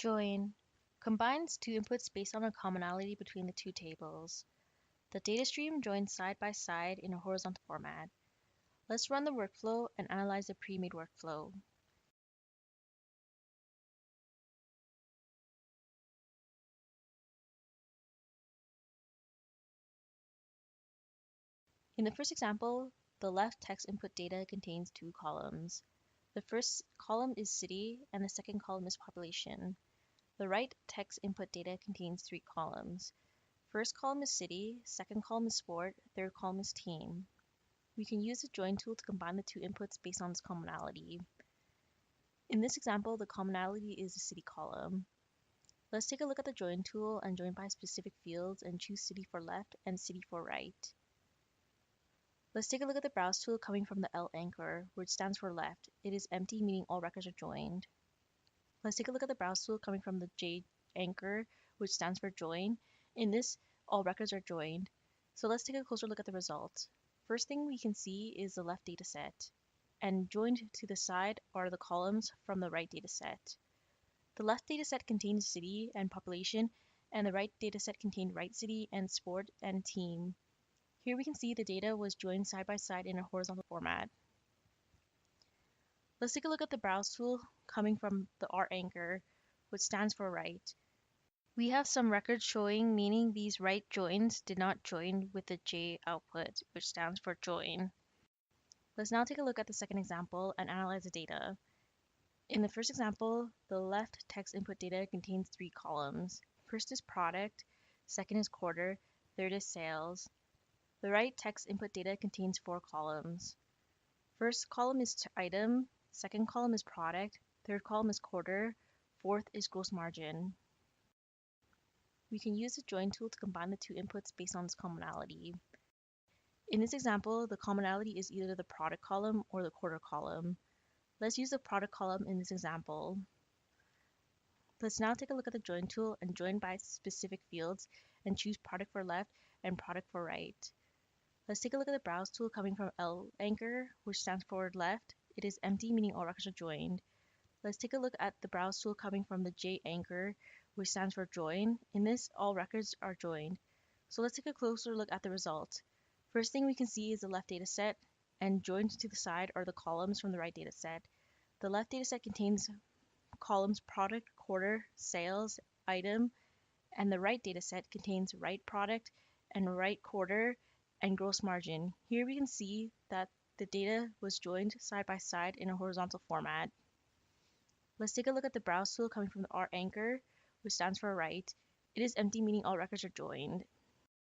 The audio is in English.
Join combines two inputs based on a commonality between the two tables. The data stream joins side by side in a horizontal format. Let's run the workflow and analyze the pre-made workflow. In the first example, the left text input data contains two columns. The first column is city and the second column is population. The right text input data contains three columns. First column is city, second column is sport, third column is team. We can use the join tool to combine the two inputs based on this commonality. In this example, the commonality is the city column. Let's take a look at the join tool and join by specific fields and choose city for left and city for right. Let's take a look at the browse tool coming from the L anchor, which stands for left. It is empty, meaning all records are joined. Let's take a look at the browse tool coming from the J anchor, which stands for join. In this, all records are joined. So let's take a closer look at the results. First thing we can see is the left dataset, and joined to the side are the columns from the right dataset. The left dataset contains city and population, and the right dataset contained right city and sport and team. Here we can see the data was joined side by side in a horizontal format. Let's take a look at the browse tool coming from the R anchor, which stands for right. We have some records showing, meaning these right joins did not join with the J output, which stands for join. Let's now take a look at the second example and analyze the data. In the first example, the left text input data contains three columns. First is product, second is quarter, third is sales. The right text input data contains four columns. First column is item, second column is product, third column is quarter, fourth is gross margin. We can use the join tool to combine the two inputs based on this commonality. In this example, the commonality is either the product column or the quarter column. Let's use the product column in this example. Let's now take a look at the join tool and join by specific fields and choose product for left and product for right. Let's take a look at the browse tool coming from L anchor, which stands for left. It is empty, meaning all records are joined. Let's take a look at the browse tool coming from the J anchor, which stands for join. In this, all records are joined. So let's take a closer look at the result. First thing we can see is the left data set, and joined to the side are the columns from the right data set. The left data set contains columns product, quarter, sales, item, and the right data set contains right product and right quarter and gross margin. Here we can see that the data was joined side by side in a horizontal format. Let's take a look at the browse tool coming from the R anchor, which stands for right. It is empty, meaning all records are joined.